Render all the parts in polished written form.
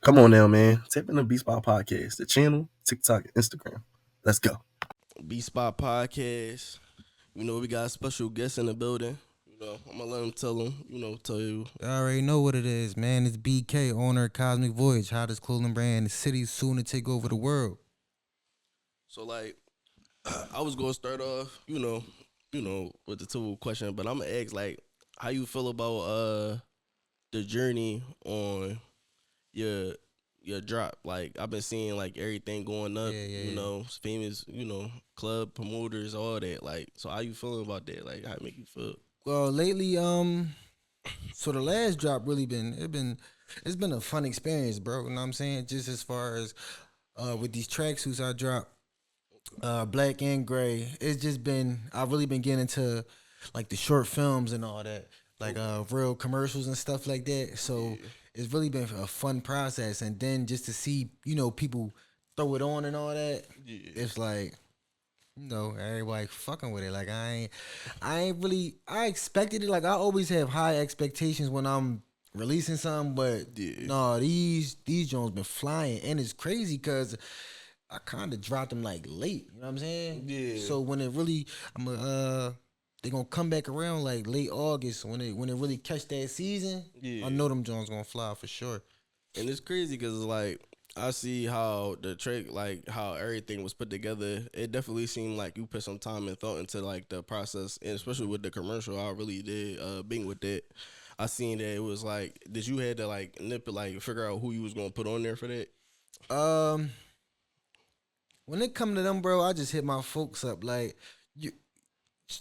Come on now, man. Tap in the Bspotpodcast, the channel, TikTok, and Instagram. Let's go. Bspotpodcast. We got a special guest in the building. I'm gonna let him tell you. You already know what it is, man. It's BK, owner of Cosmic Voyage, hottest clothing brand in the city, soon to take over the world. So I was gonna start off, with the typical question, but I'm gonna ask how you feel about the journey on your your drop. Like I've been seeing everything going up, Yeah. famous, club promoters, all that. So how you feeling about that? Like how it make you feel? Well, lately, so the last drop really it's been a fun experience, bro. You know what I'm saying? Just as far as with these tracksuits I dropped, black and gray. It's just been I've really been getting into like the short films and all that, like real commercials and stuff like that. So Yeah. it's really been a fun process, and then just to see people throw it on and all that, Yeah. it's like everybody fucking with it. Like I ain't really I expected it. Like I always have high expectations when I'm releasing something, but Yeah. no, these Jones been flying, and it's crazy because I kind of dropped them like late. You know what I'm saying? Yeah. So when it really, they gonna come back around like late August when it really catch that season. I Yeah. know them Jones gonna fly for sure. And it's crazy because I see how the track, how everything was put together. It definitely seemed like you put some time and thought into the process, and especially with the commercial, I really did. Being with that, I seen that it was did you had to nip it, figure out who you was gonna put on there for that? Um, when it come to them, bro, I just hit my folks up like you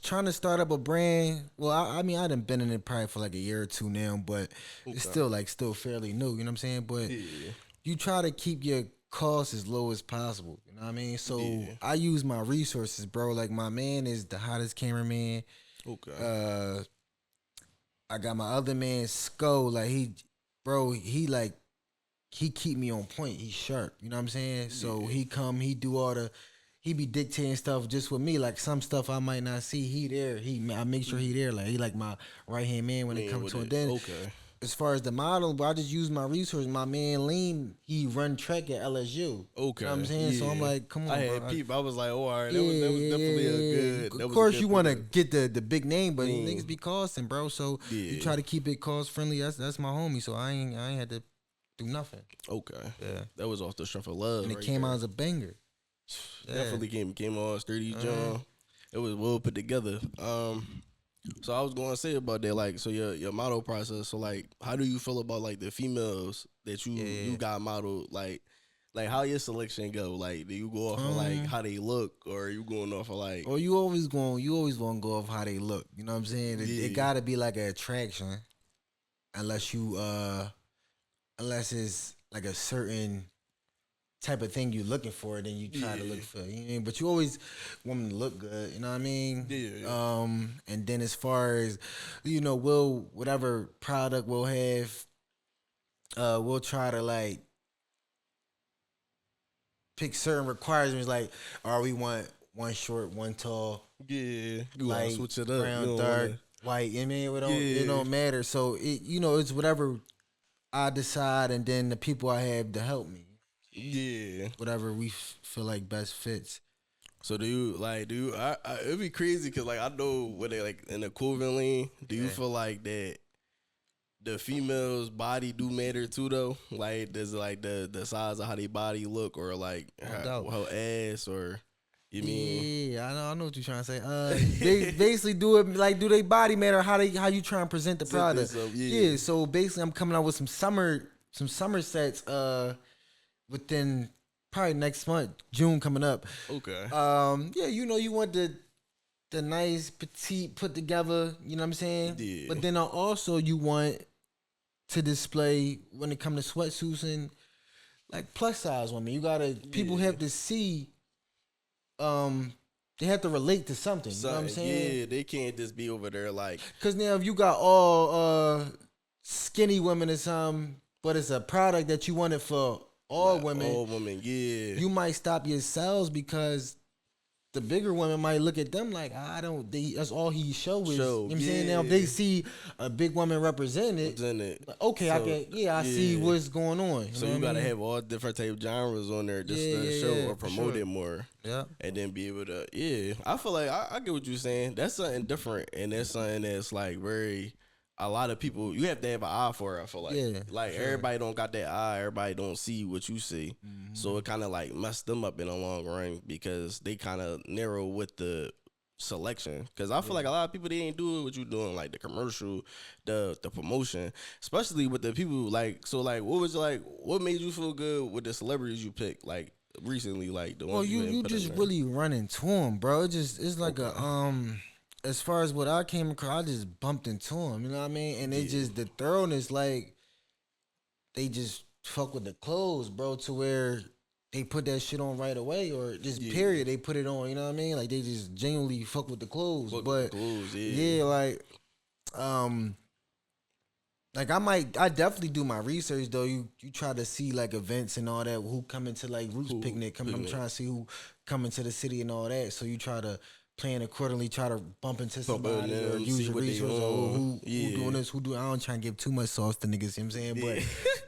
trying to start up a brand. Well, I mean I done been in it probably for like a year or two now, but it's Okay. still fairly new. You know what I'm saying? But Yeah. you try to keep your costs as low as possible. You know what I mean? So Yeah. I use my resources, bro. Like my man is the hottest cameraman. Okay. Uh, I got my other man Sko. Like bro, he keep me on point. He's sharp. You know what I'm saying? So Yeah. he do all the. He be dictating stuff just with me. Like some stuff I might not see, he there. I make sure he there. Like he like my right hand man when it Man comes with to it. it. Then Okay. as far as the model, but I just use my resources. My man Lean, he run track at LSU. You know what I'm Okay. saying? So I'm Yeah. like, come I on, had bro. peep. I was like, oh, all right. Yeah, That was yeah, definitely a yeah, yeah. good. That Of was a course, you good want to pickup. get the big name, but niggas Lean. be costing, bro. So you Yeah. try to keep it cost friendly. That's my homie. So I ain't had to do nothing. Okay. Yeah, That was off the strength of love and it right came out there. as a banger. Yeah. Definitely came on sturdy Uh-huh. John. It was well put together. So I was going to say about that, so your model process. So how do you feel about the females that Yeah, you yeah. got modeled? How your selection go? Do you go off of Um. how they look, or are you going off of Or you always gonna go off how they look. You know what I'm saying? It yeah, gotta be like an attraction, unless unless it's like a certain type of thing you looking for, then you try to yeah, look for. You know what I mean? But you always want them to look good. You know what I mean? yeah, And then as far as we'll whatever product we'll have, we'll try to like pick certain requirements. Like, we want one short, one tall, yeah? You want to light, switch it up? You brown, don't want dark, to, white. I mean, it yeah, don't matter. So it's whatever I decide, and then the people I have to help me, yeah. whatever we feel like best fits. So do you it'd be crazy because I know when they in the Coven lane, do you Yeah. feel like that the female's body do matter too though? Does the size of how they body look, or No doubt. her ass, or you mean Yeah, I know what you're trying to say. They basically do it like, do they body matter? How you trying to present the set product? this up? Yeah. Yeah. So basically, I'm coming out with some summer sets. Within probably next month, June coming up. Okay. Yeah, you want the nice petite put together. You know what I'm saying? Yeah. But then also you want to display when it comes to sweatsuits and like plus size women. You gotta people Yeah. have to see. They have to relate to something. You know what I'm Something. saying? Yeah. They can't just be over there Cause now if you got all skinny women or something, but it's a product that you wanted for all women, all women. Yeah. you might stop your sales because the bigger women might look at them like, I don't. That's all he show is. You know what I'm saying? Now if yeah. they see a big woman represented, like, okay, I So, can. Yeah, I see what's going on. So know you what I gotta mean? have all different type of genres on there just Yeah, to yeah, show yeah, or for promote sure. it more. Yeah. And then be able to, I feel like I get what you're saying. That's something different, and that's something that's like very. A lot of people, you have to have an eye for it. I feel like, Yeah, like sure. everybody don't got that eye. Everybody don't see what you see, so it kind of like messed them up in the long run because they kind of narrow with the selection. Because I feel like a lot of people they ain't doing what you doing, like the commercial, the promotion, especially with the people like. So like, what made you feel good with the celebrities you picked like recently, like the Well, ones you had put in just there? really run into them, bro. It's like a As far as what I came across, I just bumped into them. You know what I mean? And it just the thoroughness, like they just fuck with the clothes, bro, to where they put that shit on right away, or just period, they put it on. You know what I mean? Like they just genuinely fuck with the clothes. Fuck but with the clothes, yeah, like I definitely do my research though. You try to see like events and all that. Who come into like Roots Picnic? I'm trying to see who come into the city and all that. So you try to plan accordingly. Try to bump into somebody or them, use see your what they resources. Or on. who doing this? Who do? I don't try and give too much sauce to niggas. You know what I'm saying?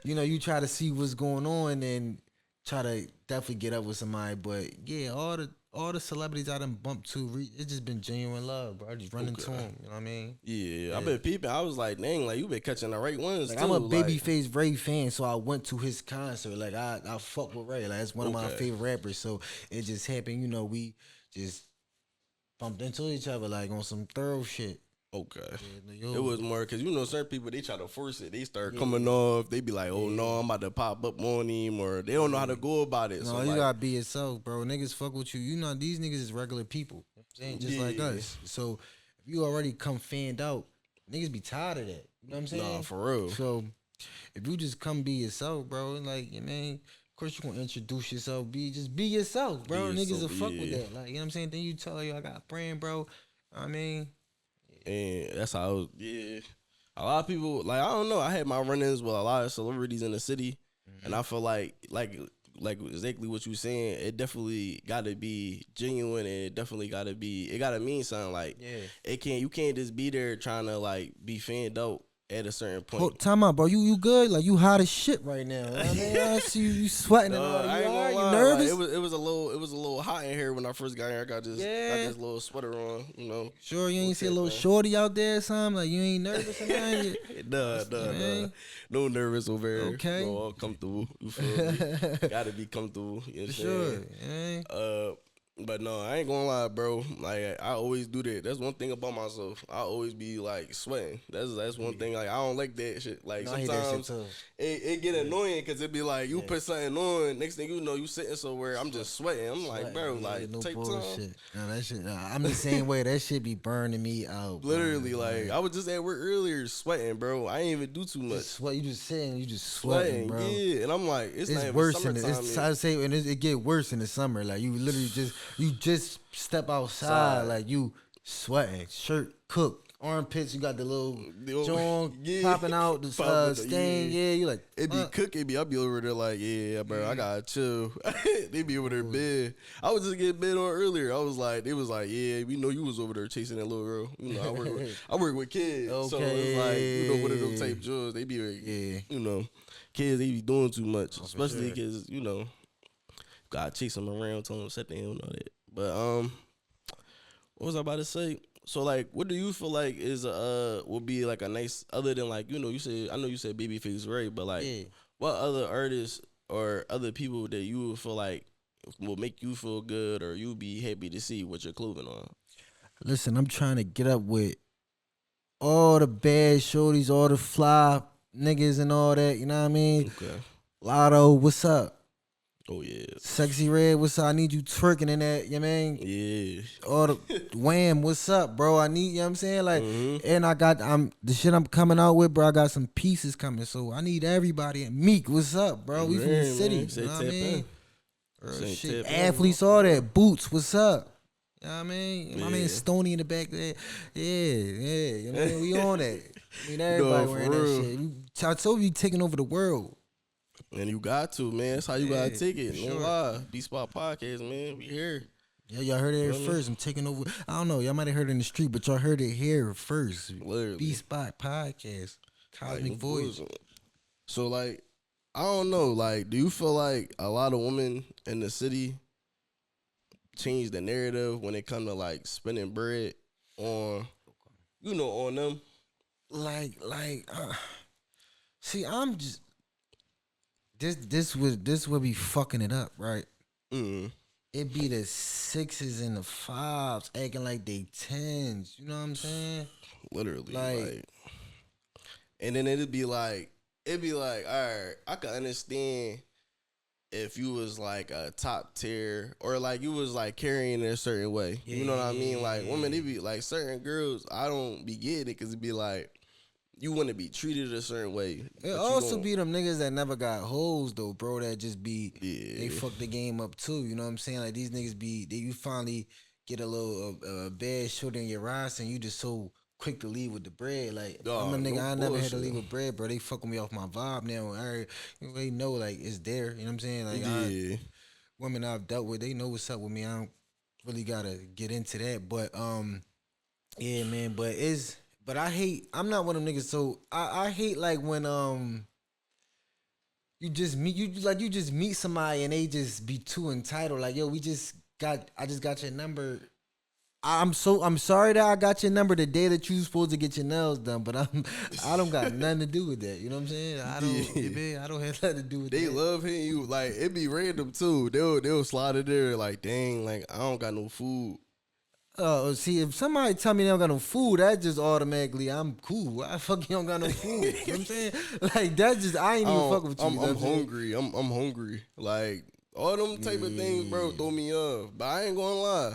But you try to see what's going on and try to definitely get up with somebody. But yeah, all the celebrities I done bumped to, it's just been genuine love, bro. I just run into them. You know what I mean? Yeah, I've been peeping. I was like, dang, like you been catching the right ones Like too. I'm a like, Babyface Ray fan, so I went to his concert. Like I fuck with Ray. Like that's one of my favorite rappers. So it just happened. We just bumped into each other like on some thorough shit. Okay. Yeah, it was more because certain people they try to force it. They start coming off. They be like, "Oh no, I'm about to pop up on him," or they don't know how to go about it. No, so you like, gotta be yourself, bro. Niggas fuck with you. These niggas is regular people. You know what I'm saying? Just like us. So if you already come fanned out, niggas be tired of that. You know what I'm saying? Nah, for real. So if you just come be yourself, bro, like of course you gonna introduce yourself. Just be yourself, bro. Be Niggas yourself, will fuck with that. Like, you know what I'm saying? Then you tell you I got a friend, bro. I mean, and that's how. A lot of people like I don't know. I had my run-ins with a lot of celebrities in the city, and I feel like exactly what you saying. It definitely got to be genuine, and it definitely got to be. It got to mean something. Like you can't just be there trying to like be fanned out at a certain point. Hold, time out, bro. You good? Like you hot as shit right now. I mean, I see you sweating and all. I ain't gonna lie, You nervous? Like, it was a little hot in here when I first got here. I got this little sweater on. Sure, you ain't see a little shorty out there or something? Like you ain't nervous or nothing? Nah. No nervous over here. Okay. No, all comfortable. You feel me? Gotta be comfortable. You know what I'm saying? But no, I ain't gonna lie, bro. Like I always do that. That's one thing about myself. I always be like sweating. That's one thing. Like I don't like that shit. Like sometimes it get annoying because it be like you put something on. Next thing you know, you sitting somewhere. I'm just sweating. I'm like, bro, like no take bullshit. time. No, that shit. I'm the same way. That shit be burning me out. Literally, like I was just at work earlier sweating, bro. I ain't even do too much. Sweat. You just sitting. You just sweating, bro. Yeah, and I'm like, it's not even worse in summertime. it get worse in the summer. Like you literally just step outside, like you sweating, shirt cooked, armpits. You got the little joint popping out, the stain. Yeah, you like it be cooking me. I be over there like, yeah, bro, I gotta chill. They be over there bed. I was just getting bed on earlier. I was like, they was like, yeah, we know you was over there chasing that little girl. I work with kids, so it's like one of them type jobs. They be like, kids they be doing too much, especially because gotta chase them around, tell them sit down and all that. But what was I about to say? So like, what do you feel like is would be like a nice other than like you said I know you said Babyface Ray, but like what other artists or other people that you would feel like will make you feel good or you be happy to see with your clothing on? Listen, I'm trying to get up with all the bad shorties, all the fly niggas and all that. You know what I mean? Okay. Lotto, what's up? Oh yeah. Sexy Red, what's up? I need you twerking in that, you know what I mean? Yeah. Or the Wham, what's up, bro? I need, you know what I'm saying? Like, and the shit I'm coming out with, bro, I got some pieces coming. So I need everybody. And Meek, what's up, bro? We from the city. You know what I mean? Shit. Athletes, all that. Boots, what's up? You know what I mean? My man Stoney in the back there. Yeah. You know what I mean? We on that. I mean, everybody wearing that shit. I told you taking over the world. And you got to, man. That's how you gotta take it. No lie. Bspotpodcast, man. We here. Yeah, y'all heard it here Feel me? first. I'm taking over. I don't know. Y'all might have heard it in the street, but y'all heard it here first. Literally. Bspotpodcast. Cosmic Like, Voyage. so like, I don't know. Like, do you feel like a lot of women in the city change the narrative when it come to like spending bread on, on them? See, I'm just this would be fucking it up, right? Mm. It be the 6s and the 5s acting like they 10s. You know what I'm saying? Literally, Like- and then it'd be like, all right, I can understand if you was like a top tier or like you was like carrying it a certain way. You know what I mean? Like women, they be like certain girls, I don't be getting it because it be like you want to be treated a certain way. It but you also don't. be them niggas that never got hoes though, bro. That just be Yeah. they fuck the game up too. You know what I'm saying? Like these niggas you finally get a little bad shoulder in your roster, and you just so quick to leave with the bread. Like I'm a Dog, nigga, no I never had to bullshit. leave with bread, bro. They fucking me off my vibe now. They know like it's there. You know what I'm saying? Like Yeah. women I've dealt with, they know what's up with me. I don't really gotta get into that, but yeah, man. But I'm not one of them niggas. So I hate like when you just meet somebody and they just be too entitled. Like, yo, I just got your number. I'm sorry that I got your number the day that you supposed to get your nails done, but I don't got nothing to do with that. You know what I'm saying? Yeah. I don't have nothing to do with They that. love hitting you. Like, it be random too. They'll slide in there like, dang, like I don't got no food. See, if somebody tell me they don't got no food, that just automatically I'm cool. Why the fuck you don't got no food? You know what I'm saying? Like that just I ain't even fuck with you. I'm you know what I'm saying? hungry. I'm hungry. Like all them type of things, bro, throw me off. But I ain't gonna lie.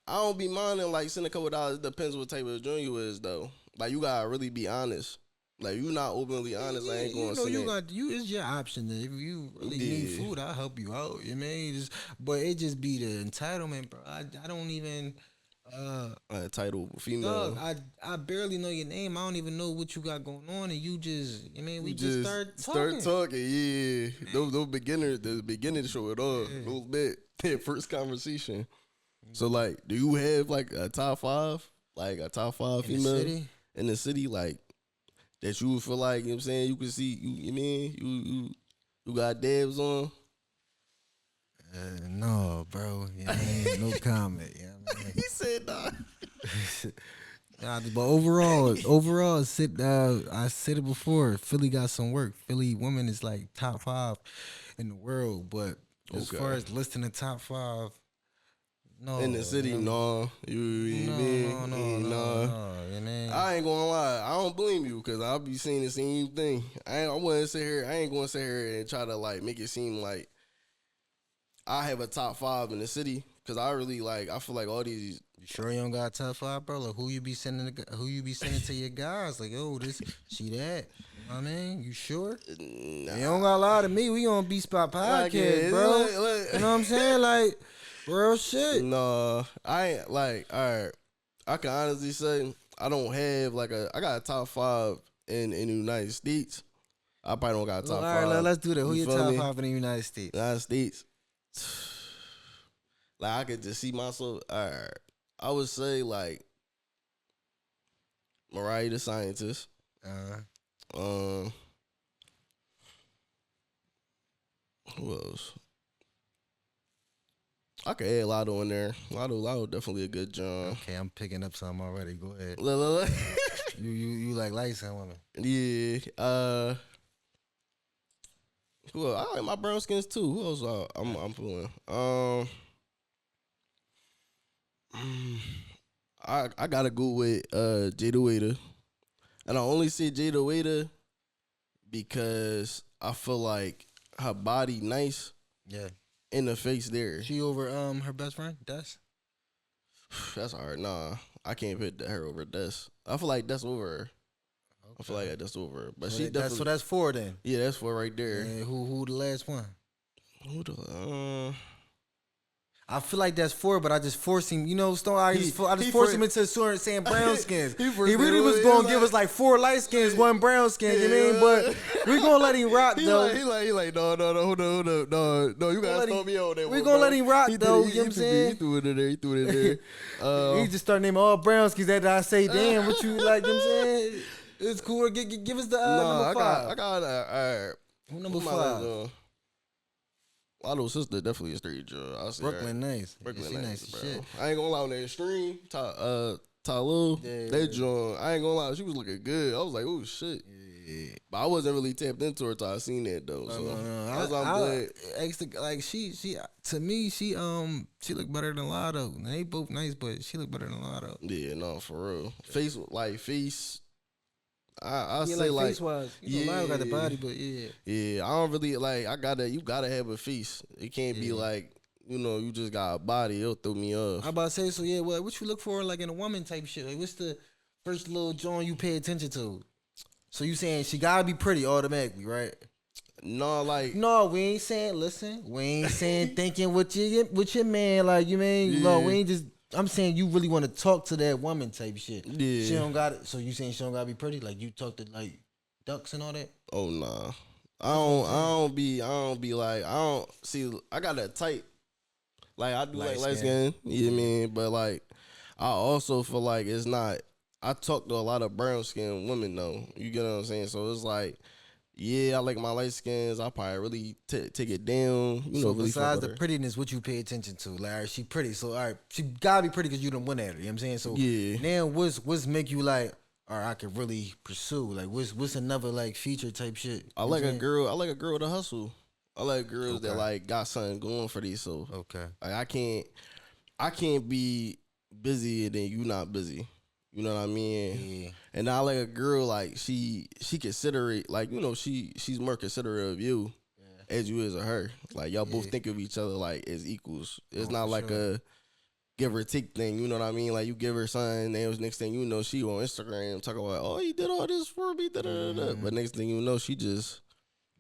I don't be minding like send a couple dollars. It depends what type of joint you is though. Like you gotta really be honest. Like you not openly honest, I ain't gonna send it. It's your option. If you really need Yeah. food, I'll help you out. You know what I mean? But it just be the entitlement, bro. I don't even Title female. dog, I barely know your name. I don't even know what you got going on, and you just, I mean, we You just start talking. Yeah. Those beginners, the beginning show it off. Those bit first conversation. So like, do you have like a top 5? Like a top 5 In the female city? in the city, like that you would feel like, you know what I'm saying, you can see you mean you got dabs on? No, bro. You know what I mean? No comment. You know what I mean? He said nah. But overall, I said it before. Philly got some work. Philly women is like top 5 in the world. But as Okay. far as listing the top 5, no. In the city, you know, no. You mean? no. Nah. You know what I mean? I ain't gonna lie. I don't blame you because I'll be saying the same thing. I ain't gonna sit here and try to like make it seem like I have a top 5 in the city because I really like. I feel like all these. You sure you don't got a top 5, bro? Like who you be sending to your guys? Like, oh, that. You know what I mean? You sure? Nah. You don't gotta lie to me. We on Bspotpodcast, yeah, bro. look. You know what I'm saying? Like, real shit. No, I ain't like. All right, I can honestly say I don't have like I got a top 5 in the United States. I probably don't got a top All 5. right, let's do that. Who You your feel top me? 5 in the United States? United States. Like I could just see myself. All right, I would say like Mariah the Scientist. Who else? I could add Lotto in there. Lotto definitely a good John. Okay, I'm picking up something already. Go ahead. Look. You like light skin women? Yeah. Who else? I like my brown skins too. Who else? I'm pulling. I gotta go with Jada Waiter, and I only say Jada Waiter because I feel like her body nice Yeah. in the face there. She over her best friend, Des? That's hard. Nah, I can't put her over Des. I feel like that's over her. I feel like that's over her. But she definitely. So that's 4 then. Yeah, that's 4 right there. And who the last one? Who the I feel like that's for, but I just force him. You know, Stone. I just he force for- him into saying brown skins. He he for- really was he gonna was give like- us like 4 light skins, 1 brown skin. You Yeah, mean? But we gonna let him rock He though. like, no, hold up, no, you gotta let throw him- me on that. we one, gonna bro. let him rock, He though, did- you know what I'm saying? He threw it in there. He just started naming all brown skins that I say, damn, what you like? You know what I'm saying? It's cool. Give us the number 5. I got Number who my 5. little- My little sister definitely a straight drug. I see Brooklyn her. nice. Brooklyn She nice as bro. shit. I ain't gonna lie on that stream. Tyloo, Yeah. they joined. I ain't gonna lie, she was looking good. I was like, oh shit. Yeah. But I wasn't really tapped into her till I seen that though. So that's why I'm glad. Like she to me she look better than Lotto. They both nice, but she look better than Lotto. Yeah, no, for real. Face. I Yeah, say like face wise, Lotto got the body, but yeah. Yeah, I don't really like. You gotta have a face. It can't be like, you just got a body. It'll throw me off. I about to say so. Yeah, what you look for like in a woman type shit? Like, what's the first little joint you pay attention to? So you saying she gotta be pretty automatically, right? No, like No, we ain't saying. Listen, we ain't saying thinking with your man. Like you mean? No, we ain't just. I'm saying you really want to talk to that woman type shit. Yeah. She don't got it. So you saying she don't gotta be pretty? Like you talk to like ducks and all that? oh nah. I don't be like I don't see. I got that tight. Like I do like light skin. You know what I mean? But like I also feel like it's not. I talk to a lot of brown skinned women though. You get what I'm saying? So it's like, yeah, I like my light skins. I probably really take it down. You know, really besides fuck the with her. prettiness, what you pay attention to? Like, all right, she pretty, so all right, she gotta be pretty because you done win at her. You know what I'm saying? So Yeah. now what's make you like, all right, I could really pursue? Like, what's another like feature type shit? I like a girl. I like a girl to hustle. I like girls that Okay. like got something going for these. So Okay. like I can't be busy and then you not busy. You know what I mean? Yeah. And I like a girl like she considerate, like, she's more considerate of you as you is of her. Like y'all both think of each other like as equals. It's not like a give or take thing. You know what I mean? Like you give her something, and next thing you know, she on Instagram talking about, oh, he did all this for me, da-da-da-da. But next thing you know, she just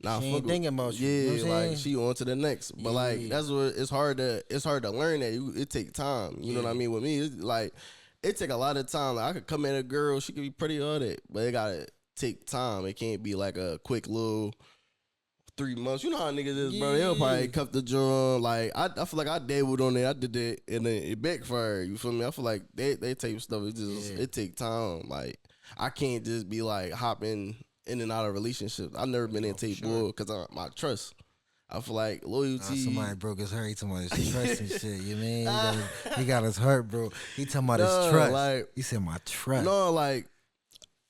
not She ain't fucking thinking about you. Yeah, You know what I'm like saying? she on to the next. But like that's what it's hard to learn that. It take time. You know what I mean? With me, it's like it take a lot of time. Like I could come at a girl, she could be pretty all that, but it gotta take time. It can't be like a quick little 3 months. You know how niggas is, bro. They'll probably cuff the drum. Like I feel like I dabbled on it. I did that and then it backfired. You feel me? I feel like they type of stuff. It just it take time. Like I can't just be like hopping in and out of relationships. I've never been in tape bull because my trust. I feel like loyalty. Somebody broke his heart. He talking about his trust and shit. You mean? He got his heart, bro. He talking about his trust. Like, he said my trust. No, like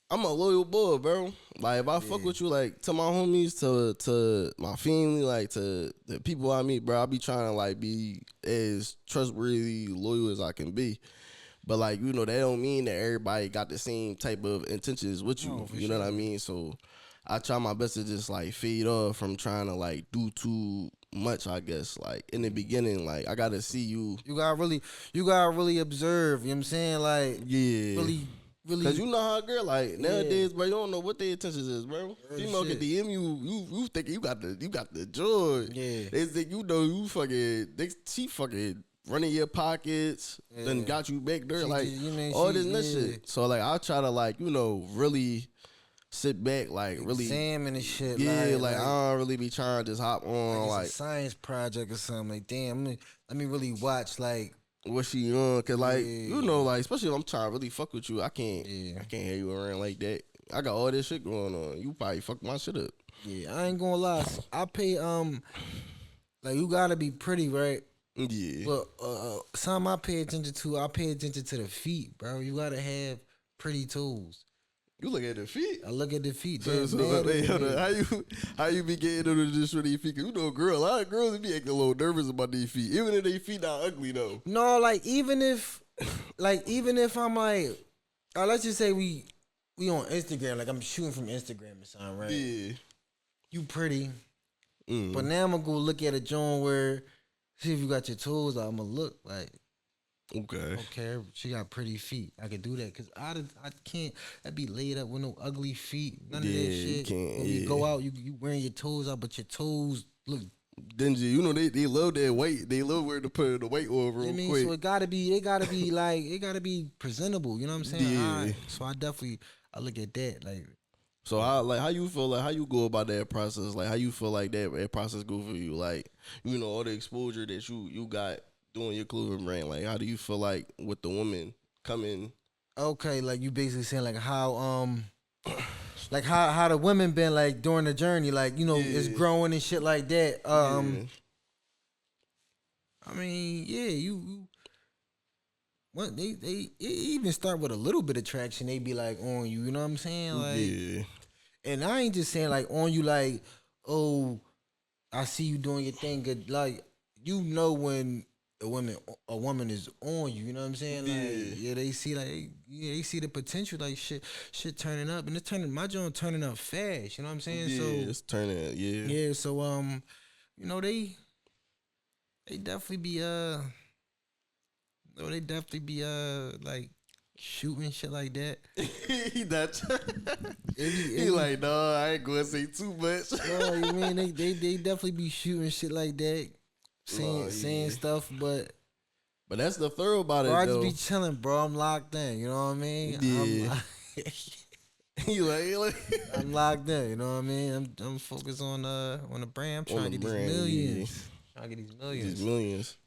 I'm a loyal boy, bro. Like if I fuck with you, like to my homies, to my family, like to the people I meet, bro, I be trying to like be as trustworthy, loyal as I can be. But like, that don't mean that everybody got the same type of intentions with you. You know what I mean? So I try my best to just like fade off from trying to like do too much, I guess. Like in the beginning, like I gotta see you. You gotta really observe. You know what I'm saying? Like really. Cause you know how a girl like nowadays, bro. You don't know what their intentions is, bro. Female can DM you think you got the joy. Yeah. They think you fucking. She fucking running your pockets, then got you back there, like all this shit. So like I try to like really sit back, like really examine and shit. Yeah, like I don't really be trying to just hop on like like a science project or something. Like damn, let me really watch like. what she on, cause like like especially if I'm trying to really fuck with you, I can't have you around like that. I got all this shit going on. You probably fuck my shit up. Yeah, I ain't gonna lie. I pay like you gotta be pretty, right? Yeah. But something I pay attention to the feet, bro. You gotta have pretty toes. You look at the feet. I look at the feet. So hey, hold on. How you be getting under this for these feet? Cause a lot of girls be acting a little nervous about these feet, even if they feet not ugly though. No, like even if I'm like, let's just say we on Instagram, like I'm shooting from Instagram or something, right? Yeah. You pretty, but now I'm gonna go look at a joint where see if you got your toes out. I'm gonna look like. Okay, she got pretty feet. I could do that because I can't. I'd be laid up with no ugly feet. None of that shit. You can't. When you go out, you wearing your toes out, but your toes look dingy. You know they love that weight. They love where to put the weight on real I mean, quick. so it gotta be like it gotta be presentable. You know what I'm saying? Yeah. So I look at that like. So how you feel like how you go about that process? Like how you feel like that process go for you? Like all the exposure that you got doing your clothing brand. Like how do you feel like with the women coming? Okay, like you basically saying like how like how the women been like during the journey, like it's growing and shit like that. I mean, yeah, you what they it even start with a little bit of traction. They be like on you, you know what I'm saying? Like, Yeah. and I ain't just saying like on you, like, oh, I see you doing your thing. Good, like when a woman is on you. You know what I'm saying? Like, yeah, they see they see the potential. Like shit turning up, and it's turning my joint turning up fast. You know what I'm saying? Yeah, So it's turning. Yeah. yeah, so they definitely be they definitely be like shooting shit like that. He not. He It like, no, I ain't gonna say too much. no, you mean they definitely be shooting shit like that, saying stuff, but that's the third about bro, I it just though. be chilling, bro. I'm locked in, you know what I mean? Yeah. He like I'm locked in, you know what I mean? I'm focused on the brand. I'm trying to get these millions. Trying to get these millions. These millions.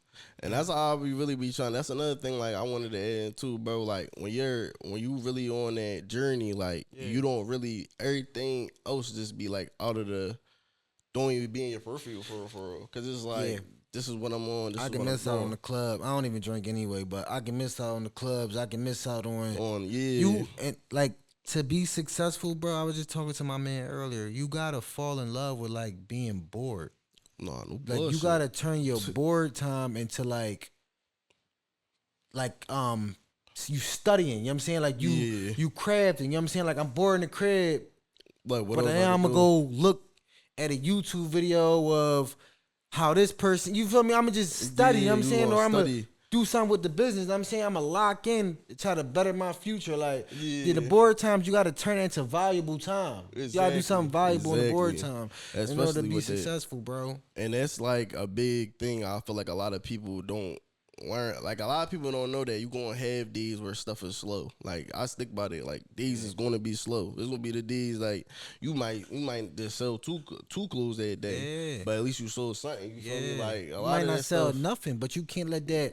And that's how we really be trying. That's another thing like I wanted to add too, bro. Like when you really on that journey, like you don't really everything else just be like out of the don't even be in your peripheral for real. Cause it's like this is what I'm on. This I is can what miss I'm out doing. on the club. I don't even drink anyway, but I can miss out on the clubs. I can miss out on yeah. you and like to be successful, bro. I was just talking to my man earlier. You gotta fall in love with like being bored. No Like bullshit. you gotta turn your bored time into like you studying. You know what I'm saying? Like you crafting. You know what I'm saying? Like I'm bored in the crib, like what but else now I'm I gonna can go look at a YouTube video of how this person. You feel me? I'm gonna just study. You know what I'm you saying? gonna Or I'm gonna study. do something with the business. You know what I'm saying I'm gonna lock in to try to better my future. Like the Yeah. bored times, you gotta turn it into valuable time. You gotta do something valuable in the bored time in order to Especially be with that. successful, bro. And that's like a big thing. I feel like a lot of people don't learn. Like a lot of people don't know that you gonna have days where stuff is slow. Like I stick by that. Like days is gonna be slow. It's gonna be the days like you might just sell two clothes that day, but at least you sold something. You feel me? Like a lot might of not that sell stuff. nothing, but you can't let that.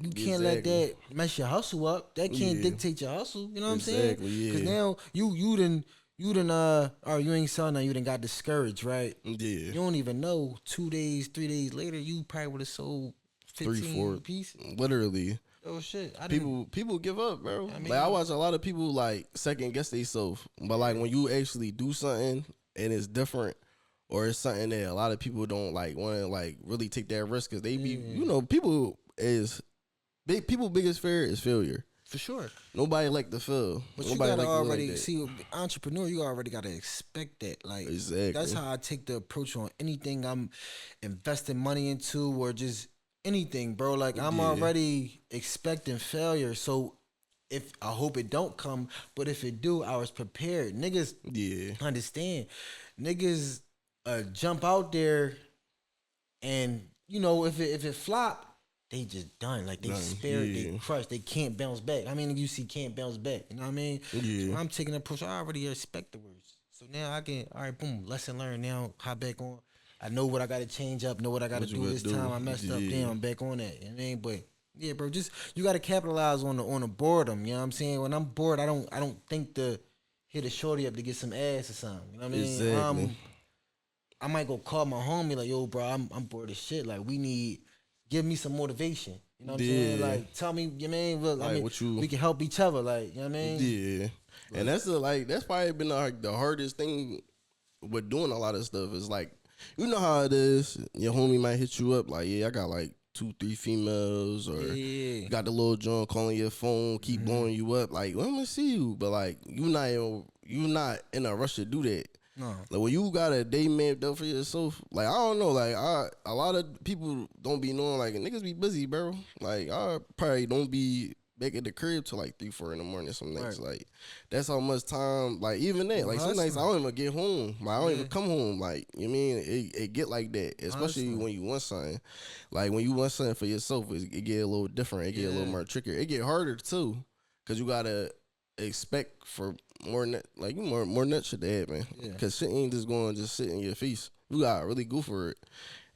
You can't let that mess your hustle up. That can't Yeah. dictate your hustle. You know what I'm saying? Exactly, yeah. Because now you done or you ain't selling nothing. You done got discouraged, right? Yeah. You don't even know. 2 days, 3 days later, you probably would have sold 15 3, 4 pieces. literally. Oh shit! People give up, bro. I mean- Like I watch a lot of people like second guess themselves, but like when you actually do something and it's different, or it's something that a lot of people don't like want to like really take that risk because they be people biggest fear is failure. For sure. Nobody like to fail. But Nobody you gotta like to already like that. see, entrepreneur. You already gotta expect that. Like Exactly. that's how I take the approach on anything I'm investing money into, or just anything, bro. Like I'm already expecting failure. So if I hope it don't come, but if it do, I was prepared. Niggas, understand. Niggas jump out there, and if it flop, they just done. Like they spared, they crushed, they can't bounce back. I mean, you see, can't bounce back. You know what I mean? Yeah. So when I'm taking an approach, I already expect the worst. So now I can, all right, boom, lesson learned. Now hop back on. I know what I got to change up. Know what I got to do this time. I messed up. Damn, I'm back on that. You know what I mean? But yeah, bro, just you got to capitalize on the boredom. You know what I'm saying? When I'm bored, I don't think to hit a shorty up to get some ass or something. You know what I mean? Exactly. I might go call my homie like, yo, bro, I'm bored as shit. Like give me some motivation. You know what I'm saying? Like, tell me, you mean, look, like, I mean, we can help each other. Like, you know what I mean? Yeah. And that's probably been the hardest thing with doing a lot of stuff. Is like, you know how it is. Your homie might hit you up like, yeah, I got like 2-3 females, or you got the little joint calling your phone, keep blowing you up. Like, let me see you, but like, you not in a rush to do that. No. Like when you got a day mapped up for yourself, like I don't know, like a lot of people don't be knowing, like niggas be busy, bro. Like I probably don't be back at the crib till like 3, 4 in the morning. Some nights, Right. like that's how much time. Like even that, like some nights I don't even get home. Like I don't even come home. Like you mean it get like that, especially when you want something. Like when you want something for yourself, it get a little different. It get a little more trickier. It get harder too, cause you gotta expect for more net, like more nut shit to happen. Cause shit ain't just going to just sit in your face. You gotta really go for it.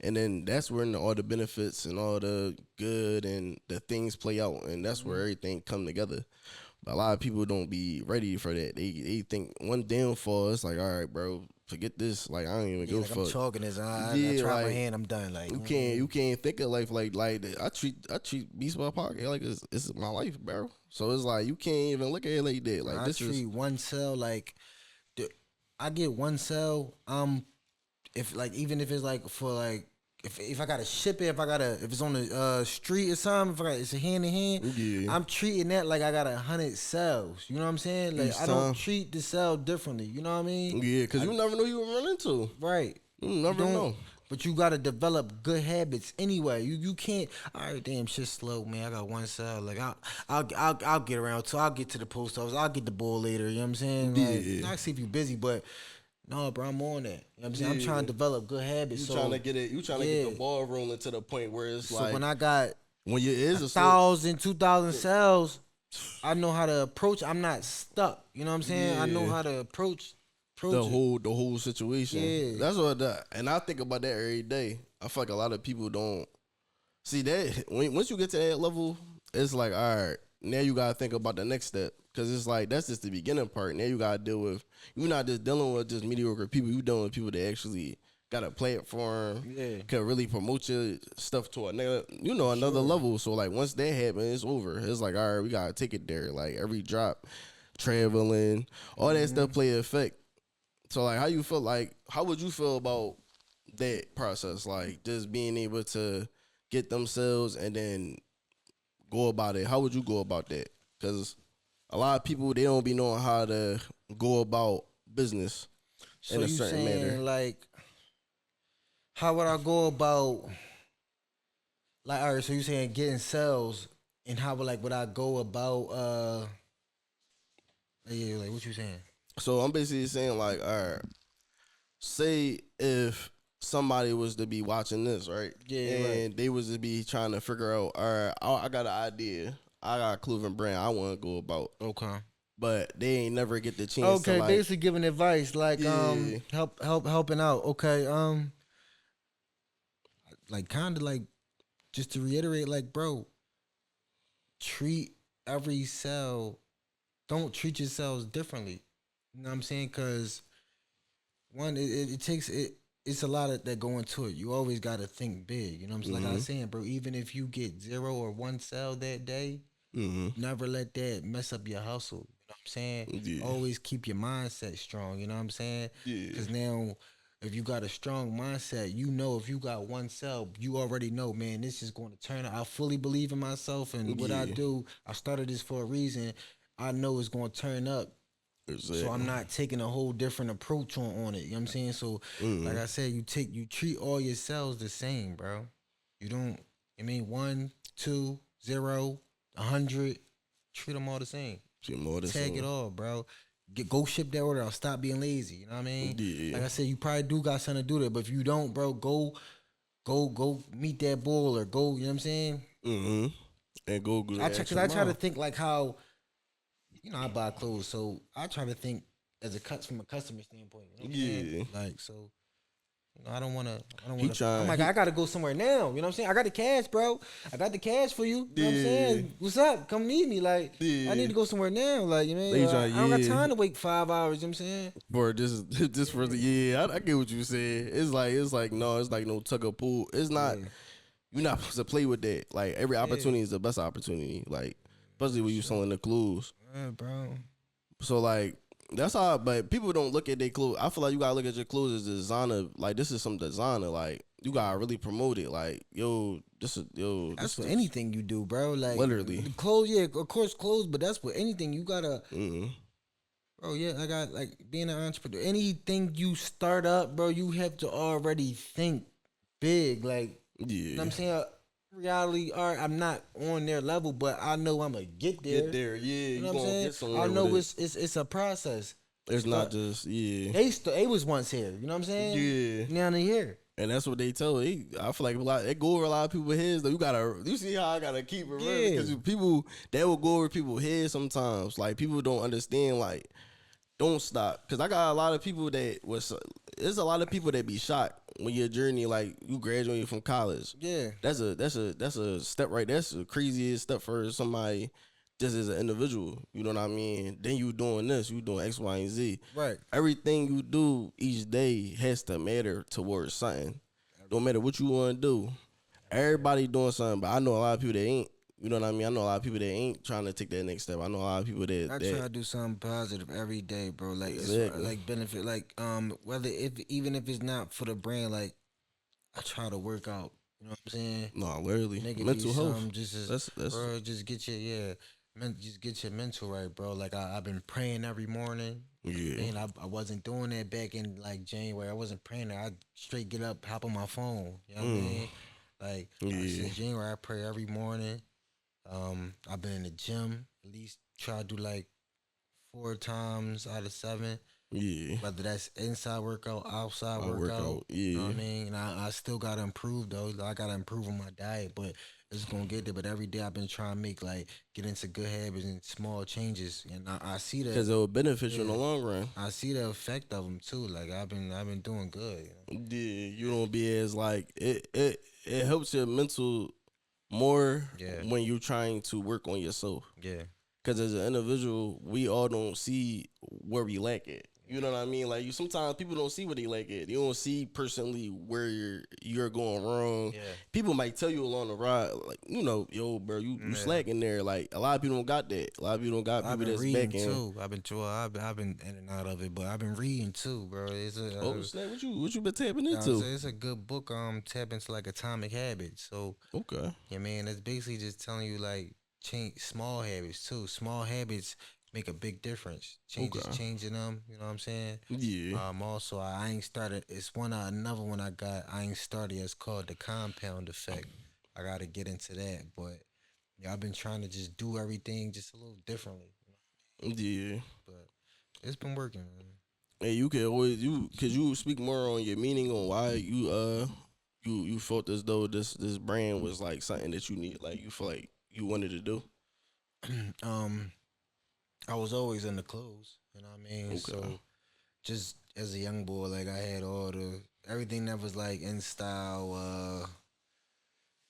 And then that's when all the benefits and all the good and the things play out, and that's where everything come together. But a lot of people don't be ready for that. They think one downfall, it's like, all right, bro, forget this. Like I don't even go like fuck. I'm chalking this. I try my hand. I'm done. Like You can't think of life like that. I treat Bspotpodcast like it's my life, bro. So it's like you can't even look at it like that. Like I this treat is one cell like I get one cell. If like even if it's like for like if I gotta ship it, if it's on the street or something, it's a hand in hand. I'm treating that like I got 100 cells. You know what I'm saying? Like I don't treat the cell differently. You know what I mean? Yeah, because you never know you will run into. Right. You never know. But you gotta develop good habits anyway. You can't. All right, damn, shit slow, man. I got one cell. Like I'll get around to. I'll get to the post office. I'll get the ball later. You know what I'm saying? Like, I see if you busy, but no, bro, I'm on that. You know what I'm saying? I'm trying to develop good habits. You trying to get it. You trying to get the ball rolling to the point where it's like when I got when you is 1,000, 2,000 cells, I know how to approach. I'm not stuck. You know what I'm saying? I know how to approach the whole situation. Yeah. That's what and I think about that every day. I feel like a lot of people don't see that. Once you get to that level, it's like, all right, now you gotta think about the next step. Cause it's like that's just the beginning part. Now you gotta deal with, you're not just dealing with just mediocre people. You dealing with people that actually got a platform, can really promote your stuff to another level. So like once that happens, it's over. It's like, all right, we gotta take it there. Like every drop, traveling, all that stuff play an effect. So like, how would you feel about that process? Like just being able to get themselves and then go about it. How would you go about that? Because a lot of people, they don't be knowing how to go about business in a certain manner. Like, how would I go about, like, all right, so you saying getting sales, and how would I go about, like, what you saying? So I'm basically saying, like, all right, say if somebody was to be watching this, right? Yeah, and they was to be trying to figure out, all right, I got an idea. I got a clothing brand I want to go about. Okay. But they ain't never get the chance to, like, basically giving advice, like, helping out. Okay, like, kind of like, just to reiterate, like, bro, treat every cell, don't treat yourselves differently. You know what I'm saying? Because, one, it takes, it's a lot of that go into it. You always got to think big. You know what I'm saying? Like I was saying, bro, even if you get 0 or 1 cell that day, never let that mess up your hustle. You know what I'm saying? Yeah. Always keep your mindset strong. You know what I'm saying? Because now, if you got a strong mindset, you know if you got 1 cell, you already know, man, this is going to turn out. I fully believe in myself and what I do. I started this for a reason. I know it's going to turn up. Exactly. So I'm not taking a whole different approach on it. You know what I'm saying? So like I said, you treat all your cells the same, bro. You don't, 1, 2, 0, 100, treat them all the same. Tag it all, bro. Go ship that order out. Stop being lazy. You know what I mean? Yeah. Like I said, you probably do got something to do that, but if you don't, bro, go meet that bull or go. You know what I'm saying? And go. I try to think like how, I buy clothes, so I try to think as from a customer standpoint. You know what I'm saying? Like, so, I don't want to. I'm like, I got to go somewhere now. You know what I'm saying? I got the cash, bro. I got the cash for you. You know what I'm saying? What's up? Come meet me. Like, I need to go somewhere now. Like, you know, I don't got time to wait 5 hours. You know what I'm saying? For just for the I get what you said. It's like no tug of pull. It's not. You're not supposed to play with that. Like every opportunity is the best opportunity. Like especially when you selling the clothes. Yeah, bro. So like that's how. But people don't look at their clothes. I feel like you gotta look at your clothes as designer. Like this is some designer. Like you gotta really promote it. Like That's for anything you do, bro. Like literally clothes. Yeah, of course clothes. But that's for anything you gotta. Bro, yeah, I got like being an entrepreneur. Anything you start up, bro, you have to already think big. Like, you know what I'm saying? reality, all right, I'm not on their level, but I know I'm gonna get there. Get there, yeah. You You know what I'm gonna saying? get somewhere I know with it's a process. it. It's not Start, just they was once here. You know what I'm saying? yeah. Now they here. And that's what they tell. I feel like it go over a lot of people's heads. Though you see how I gotta keep it real Yeah. because people that will go over people's heads sometimes. Like people don't understand. Like don't stop because I got a lot of people that was. There's a lot of people that be shocked when your journey like you graduating from college. Yeah. That's a step right. That's the craziest step for somebody just as an individual. You know what I mean? Then you doing this, you doing X, Y, and Z. Right. Everything you do each day has to matter towards something. Don't matter what you want to do. Everybody doing something, but I know a lot of people that ain't. You know what I mean? I know a lot of people that ain't trying to take that next step. I know a lot of people I try to do something positive every day, bro. Like Exactly. like benefit, like whether if even if it's not for the brand, like I try to work out. You know what I'm saying? no, literally Nigga mental do health. something just as That's bro, just get your just get your mental right, bro. Like I've been praying every morning. yeah. And I wasn't doing that back in like January. I wasn't praying that. I straight get up, hop on my phone. You know what I mean? Like Yeah. since January, I pray every morning. I've been in the gym at least try to do like 4 times out of 7. Yeah. Whether that's inside workout, outside I workout. work out. You know Yeah. what I mean? And I still gotta improve though. I gotta improve on my diet, but it's gonna get there. But every day I've been trying to get into good habits and small changes, and I see Because that. it will benefit you in the long run. I see the effect of them too. Like I've been doing good. Yeah, you don't be as like it helps your mental more Yeah. when you're trying to work on yourself. Yeah. Because as an individual, we all don't see where we lack at. You know what I mean? Like you, sometimes people don't see where they lack at. You don't see personally where you're going wrong. Yeah. People might tell you along the ride, like yo, bro, you slacking there. Like a lot of people don't got that. A lot of people don't got I've people been that's reading back in. too. I've been in and out of it, but I've been reading too, bro. It's a Oh snap! What you been tapping you know what I'm into? saying? It's a good book. Tap into like Atomic Habits. So Okay. yeah, man, it's basically just telling you like change small habits too. Small habits make a big difference. Okay. Changing them. You know what I'm saying? Yeah. Also, I ain't started. It's another one I got. I ain't started. It's called the compound effect. I got to get into that, but yeah, I've been trying to just do everything just a little differently. Yeah. But it's been working, man. And you can always could you speak more on your meaning on why you felt as though this brand was like something that you need, like you feel like you wanted to do. um, I was always in the clothes. You know what I mean? Okay. So just as a young boy, like I had all the everything that was like in style,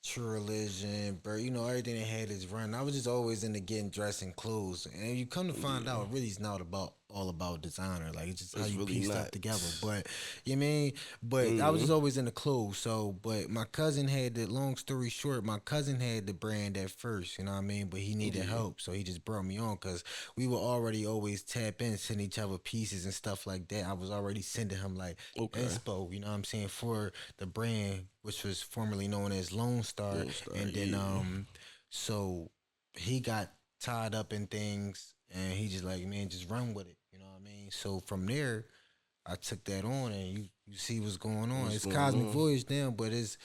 true religion, bro. You know, everything that had its run. I was just always into getting dressed in clothes, and you come to find out, really, it's not about all about designer. Like it's just how It's you really piece not. stuff together. But you know what I mean, but I was Mhm. just always into clothes. So, but my cousin had the. Long story short, my cousin had the brand at first. You know what I mean, but he needed help, so he just brought me on because we were already always tap in, send each other pieces and stuff like that. I was already sending him like Okay. inspo. You know what I'm saying for the brand, which was formerly known as Lone Star, Lone Star, and then yeah. so he got tied up in things, and he just like, man, just run with it. You know what I mean? So from there, I took that on, and you see what's going on. What's It's going Cosmic on? Voyage now, but it's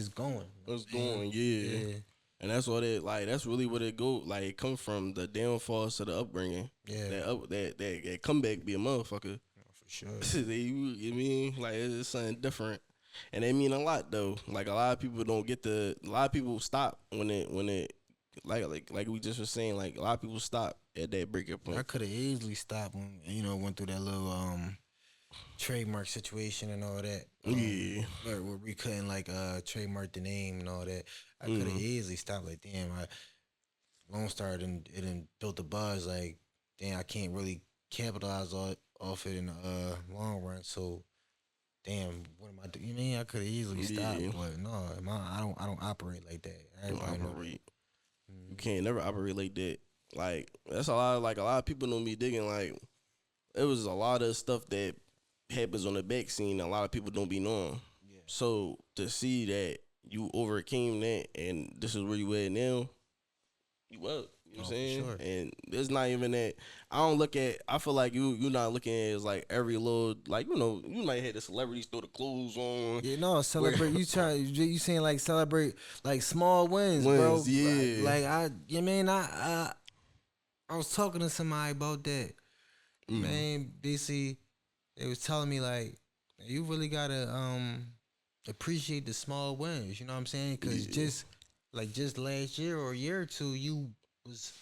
going. It's going, yeah. Yeah, And that's what it like. That's really what it go. Like it come from the downfalls to the upbringing. yeah, That comeback be a motherfucker. for sure. You mean like it's something different, and they mean a lot though. Like a lot of people don't get the. A lot of people stop when it like we just were saying. Like a lot of people stop at that breaking I point. could have easily stopped when went through that little trademark situation and all that. Yeah. Where we couldn't like trademark the name and all that. I could have easily stopped. Like, damn, Lone Star it done built a buzz. Like, damn, I can't really capitalize off it in the long run. So, damn, what am I doing? You mean I could have easily stopped, Yeah. but no, I don't operate like that. Don't Everybody know. operate. You can't never operate like that. Like that's a lot. Like a lot of people don't be digging. Like it was a lot of stuff that happens on the back scene. A lot of people don't be knowing. Yeah. So to see that you overcame that and this is where you at now, you up. You know what I'm For saying? sure. And it's not even that. I feel like you're not looking at it as like every little, like, you might have the celebrities throw the clothes on. Yeah, no, celebrate. You saying like celebrate like small wins, bro. Wins, yeah. Like I was talking to somebody about that. Man, basically, they was telling me like you really gotta appreciate the small wins. You know what I'm saying? Because just last year or a year or two, you was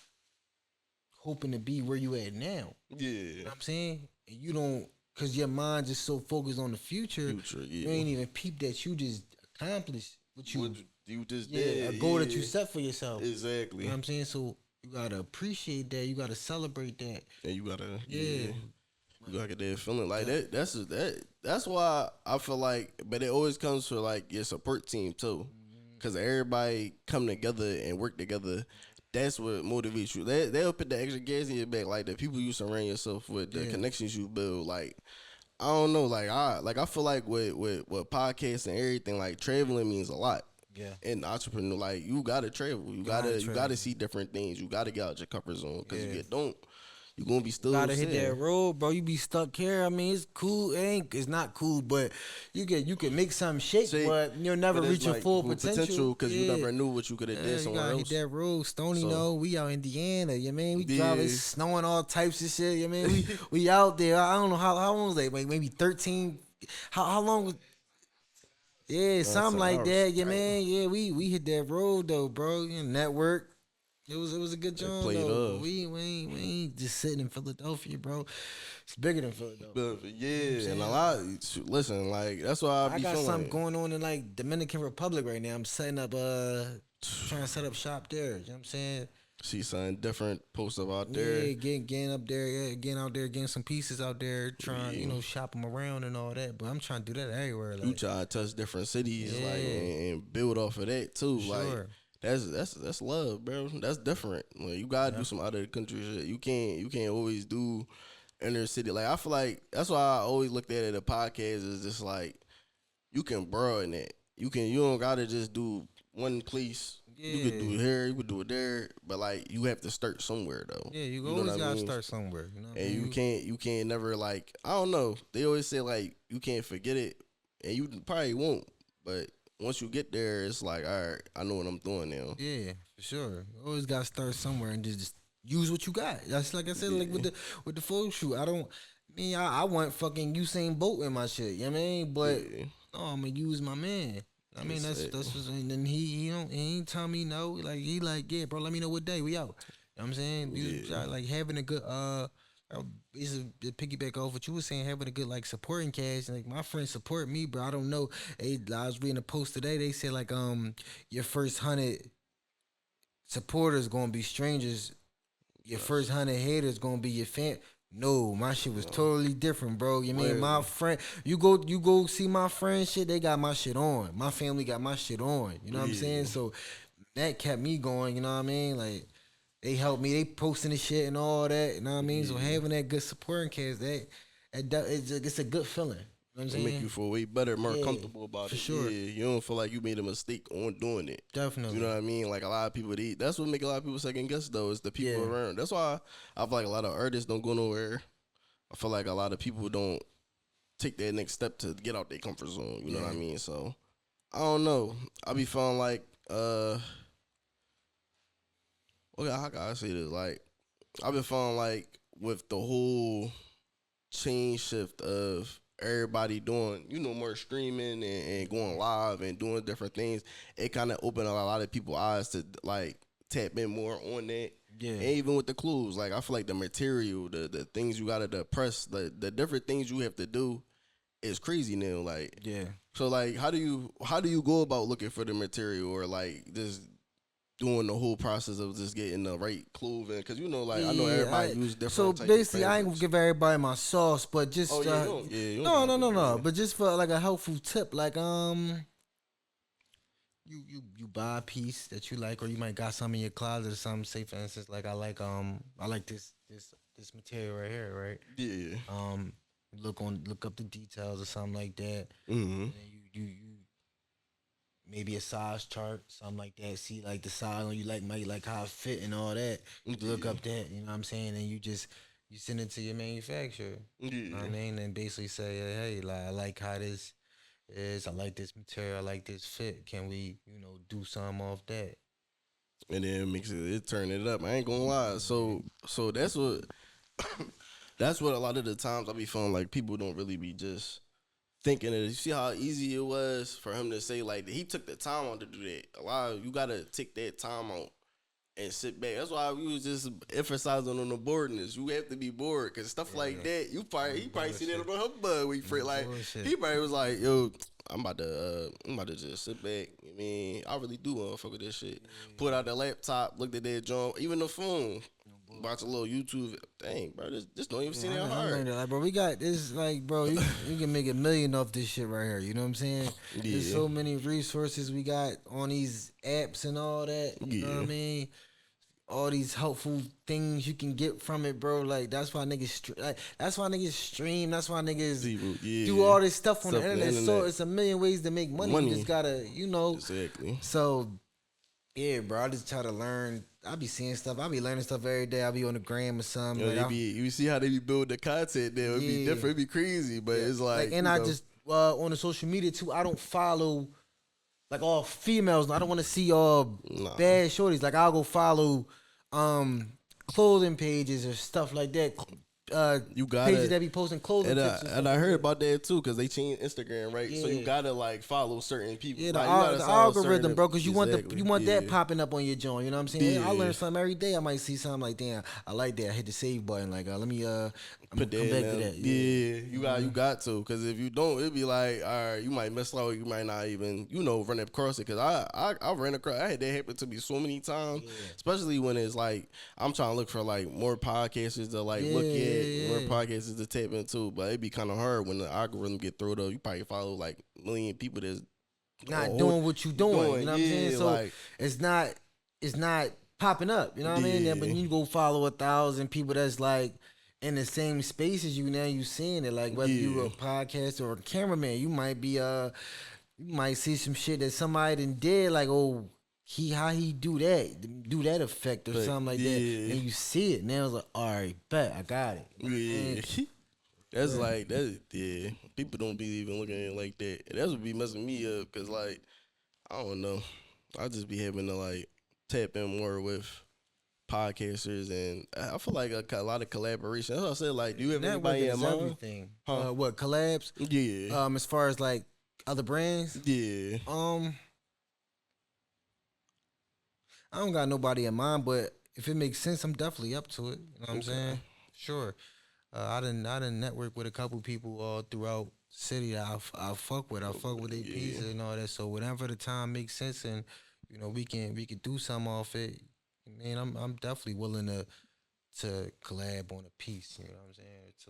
hoping to be where you at now. Yeah. You know what I'm saying? And you don't, cause your mind just so focused on the future, Yeah. you ain't even peep that you just accomplished what What you just yeah, did. a goal that yeah. you set for yourself. Exactly. You know what I'm saying? So you gotta appreciate that. You gotta celebrate that. And you gotta, Yeah. you gotta get that feeling like that. That's why I feel like, but it always comes for like your support team too, because everybody come together and work together. That's what motivates you. They'll put the extra gas in your back, like the people you surround yourself with, the connections you build. Like I don't know, I feel like with podcasts and everything, like traveling means a lot. Yeah. And entrepreneur, like you gotta travel, you gotta see different things, you gotta get out your comfort zone, because if you don't, you gonna be still Gotta hit sitting. that road, bro. You be stuck here. I mean, it's cool. It's not cool, but you can make something shake, but you'll never But it's reach your like full potential because you never knew what you could have did you somewhere gotta else. hit that road. Stony, So- no, we out Indiana. You mean we Yeah. driving, snowing all types of shit. You mean we out there. I don't know how long was that? Like maybe 13. How long was? Yeah, something 10 like hours. that. Yeah, Right. man. Yeah, we hit that road though, bro. Network. It was a good job played though. off. We ain't just sitting in Philadelphia, bro. It's bigger than Philadelphia. But yeah, and a lot. Listen, like that's why I I be got feeling. something going on in like Dominican Republic right now. I'm setting up trying to set up shop there. You know what I'm saying? See something different posts about there. Yeah, getting up there, getting out there, getting some pieces out there, trying shop them around and all that. But I'm trying to do that everywhere. Like, You try to touch different cities, like Yeah. and build off of that too. Like sure. that's love, bro. That's different. Like, you gotta do some out of the country shit. You can't always do inner city. Like I feel like that's why I always looked at it. A podcast is just like you can broaden it. You don't gotta just do one place. You could do it here, you could do it there, but like you have to start somewhere though. Yeah, you know always what I gotta mean? start somewhere. You know what I And mean? you can't never, like, I don't know. They always say like you can't forget it, and you probably won't. But once you get there, it's like, all right, I know what I'm doing now. Yeah, for sure. You always gotta start somewhere and just use what you got. That's like I said, like with the photo shoot. I want fucking Usain Bolt in my shit. You know what I mean? But Yeah. no, I'm gonna use my man. I mean that's it. what's, and then he ain't tell me no. Like he like, yeah, bro, let me know what day we out. You know what I'm saying? Like having a good basically to piggyback off what you were saying, having a good like supporting cast. Like my friends support me, bro. I don't know. I was reading a post today. They said like your first 100 supporters gonna be strangers. Your first 100 haters gonna be your fan. No, my shit was totally different, bro. You mean my friend? You go see my friend shit. They got my shit on. My family got my shit on. You know what I'm saying? So that kept me going. You know what I mean? Like they helped me. They posting the shit and all that. You know what I mean? So having that good supporting cast, it's a good feeling. You know what I'm It saying? make you feel way better, more comfortable about for it. sure. Yeah, you don't feel like you made a mistake on doing it. Definitely. You know what I mean? Like a lot of people, that's what make a lot of people second guess though, is the people Yeah. around. That's why I feel like a lot of artists don't go nowhere. I feel like a lot of people don't take that next step to get out their comfort zone. You know what I mean? So I don't know. I be feeling like how can I say this? Like I've been feeling like with the whole change shift of everybody doing, more streaming and going live and doing different things, it kind of opened a lot of people's eyes to like tap in more on that. Yeah. And even with the clues, like I feel like the material, the things you gotta press, the different things you have to do is crazy now. Like Yeah. so like how do you go about looking for the material, or like just doing the whole process of just getting the right clothing? Because I know everybody use different. So types basically, of I ain't gonna fabrics. give everybody my sauce, but just You don't gotta do no. that. But just for like a helpful tip, like you buy a piece that you like, or you might got some in your closet or something. Say for instance, like I like this material right here, right? Yeah. Look up the details or something like that. Mm-hmm. And then you maybe a size chart, something like that. See like the size on you like might like how it fit and all that. You look up that, you know what I'm saying, and you send it to your manufacturer. You know what I Yeah. mean, and basically say, hey, like I like how this is. I like this material. I like this fit. Can we, do something off that? And then it turn it up. I ain't gonna lie. So that's what a lot of the times I be feeling like people don't really be just thinking of it. You see how easy it was for him to say like he took the time on to do that. A lot of you gotta take that time on and sit back. That's why we was just emphasizing on the boredness. You have to be bored because stuff like that. He probably see that on her butt. We free like Bullshit. he probably was like, yo, I'm about to just sit back. I mean, I really do want to fuck with this shit. Put out the laptop, looked at that joint, even the phone. Watch a little YouTube. Dang, bro, this don't even seem that I hard. learned that, like, bro, we got this, like, bro, you can make $1 million off this shit right here. You know what I'm saying? There's Yeah. so many resources we got on these apps and all that. You know what I Yeah. mean? All these helpful things you can get from it, bro. Like that's why niggas, that's why niggas stream. That's why niggas People, yeah. do all this stuff on the Stuff on the internet. So internet. it's a million ways to make money. Money. You just gotta, Exactly. So yeah, bro. I just try to learn. I be seeing stuff. I be learning stuff every day. I be on the gram or something. You know, like, you see how they be building the content there. It be Yeah. different. It be crazy, but it's like and I just on the social media too. I don't follow like all females. I don't want to see all Nah. bad shorties. Like I'll go follow clothing pages or stuff like that. You gotta pages that be posting clothing tips. and I heard about that too because they changed Instagram, right? So you Yeah. gotta like follow certain people. Yeah, like, you gotta the follow algorithm, certain- bro, because you want Exactly. that Yeah. popping up on your joint. You know what I'm saying? I Yeah. learn something every day. I might see something like, damn, I like that. I hit the save button. Like, let me I'm Put gonna that come back in to there. that. Yeah, you got to because if you don't, it'd be like, all right, you might miss out. You might not even run across it because I ran across. I had that happen to me so many times, especially when it's like I'm trying to look for like more podcasters to like look at, more podcasters to tap into. But it'd be kind of hard when the algorithm get thrown up. You probably follow like a million people that's Not doing what you doing. You know what I'm saying? So like- it's not popping up. You know what I mean? Yeah. Then, but you go follow 1,000 people that's like in the same space as you. Now you seeing it. Like whether you a podcaster or a cameraman, you might be you might see some shit that somebody done did. Like how he do that effect or something like that. yeah. And you see it. Now it's like, all right, bet I got it. Yeah. That's like that. Yeah, people don't be even looking at it like that. And that's what be messing me up because like I don't know, I just be having to like tap in more with podcasters and I feel like a lot of collaboration. That's what I said. Like, do you have anybody in Networking is mind? everything. Huh? What collabs? Yeah, As far as like other brands. yeah. I don't got nobody in mind, but if it makes sense, I'm definitely up to it. You know what I'm saying? Sure. I done network with a couple people all throughout the city that I fuck with. I fuck with their pizza and all that. So whenever the time makes sense and we can do something off it, man, I'm definitely willing to collab on a piece. You know what I'm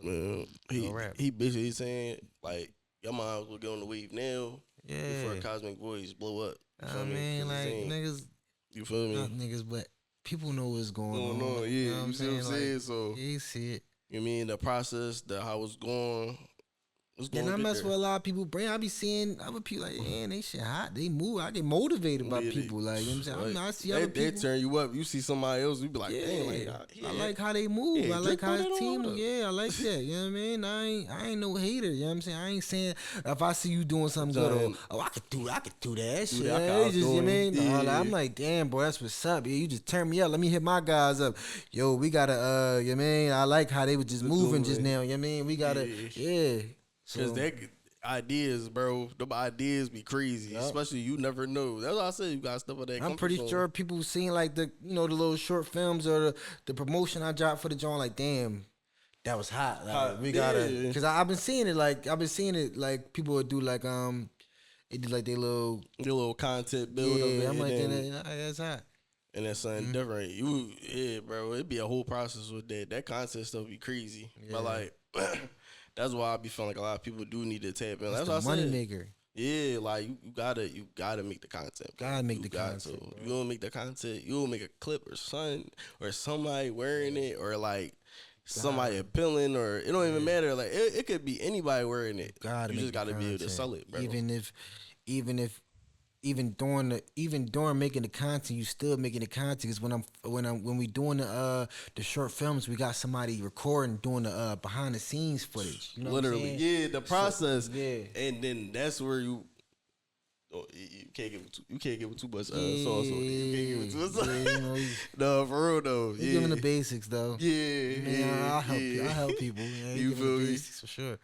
saying? Well, he basically saying like your mom will get on the wave now before Cosmic Voyage blow up. You feel I me? mean, 'Cause like he's saying- niggas, you feel me? not niggas, but people know what's going on. No, yeah, You know what I'm you see what I'm saying? saying? Like, So you see it. you mean the process, how it's going? Then I mess with a lot of people. Brain, I be seeing other people like, man, they shit hot. They move. I get motivated by people. Like, you know what I'm saying? I see other They people. turn you up. You see somebody else, you be like, damn, like, I like how they move. Yeah, I like how drip his on team that move. Yeah, I like that. You know what I mean? I ain't no hater. You know what I'm saying? I ain't saying if I see you doing something good, I could do that shit. that. Yeah, just, you know what I mean? Yeah. I'm like, damn, bro, that's what's up. Yeah, you just turn me up. Let me hit my guys up. Yo, we gotta, you know what I mean? I like how they were just moving just now. You know what I mean? We gotta, yeah. Because that ideas, bro, them ideas be crazy. Especially you never know. That's why I said you got stuff like that. I'm pretty sure people seen like the the little short films or the promotion I dropped for the joint. Like, damn, that was hot. Like, we gotta, because I've been seeing it. Like people would do like they do like their little content build up. yeah. I'm like, then, that's hot. and that's something different. Bro, it'd be a whole process with that. That content stuff be crazy. But like, that's why I be feeling like a lot of people do need to tap in. That's the what I money said. maker. Yeah, like you gotta make the content. Gotta make You the got content, to. bro. You don't make the content. You will make a clip or something or somebody wearing it or like somebody appealing or it don't even matter. Like it could be anybody wearing it. Gotta You make just the gotta be able to content. sell it, bro. Even if even during making the content, you still making the content. Cause when we doing the short films, we got somebody recording doing the behind the scenes footage. You know Literally, what I'm saying? yeah, the process, yeah. and then that's where you. Oh, you can't give it too much sauce on it. You can't give it too much sauce. Yeah, you know, No, for real though. you Yeah, giving the basics though. yeah, Man, yeah. I help you. I help people. Man. You giving feel the me? basics for sure.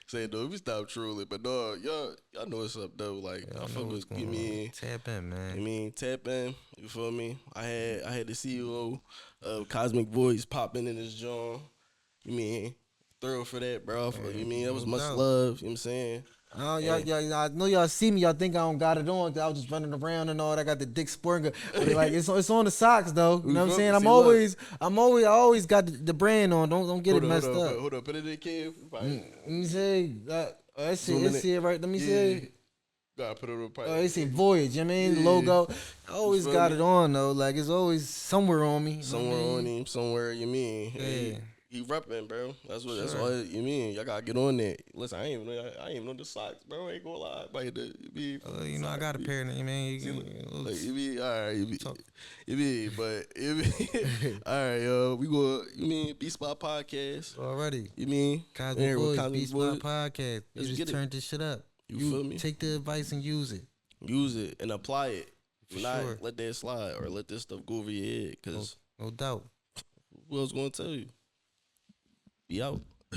Say no, we stop trolling, but no, y'all know what's up though. Like Yeah, I I fuck know what's with going you on. mean. Tap in, man. You mean tap in? You feel me? I had the CEO of Cosmic Voice popping in his joint. You mean thorough for that, bro? You mean that was No much doubt. love. You know what I'm saying? Y'all, I know y'all see me. Y'all think I don't got it on. 'Cause I was just running around and all. I got the dick sporting. But like it's on the socks though. You know what I'm saying? I always got the brand on. Don't get it messed up. Hold up, put it in the can. Let me see. Let's see it right. Let me Yeah. see. Gotta put it on the pipe. They say Voyage. You know what I mean, the Yeah. logo. I always feel got me? it on though. Like it's always somewhere on me. You know what I Somewhere on mean? him, somewhere you mean. Yeah. He repping, bro. That's Sure. all you mean. Y'all gotta get on that. Listen, I ain't even know the socks, bro. I ain't gonna lie. You know, I got a pair. You mean? Like, you be all right. You be, but you be all right, yo. We go. You mean Bspotpodcast? Already. You mean Cosmic Voice, Cosmic Voice? Podcast. Let's You get just it. turned this shit up. You feel me? Take the advice and use it. Use it and apply it. For Not sure. let that slide or let this stuff go over your head. Cause No doubt. who else gonna tell you? Be out.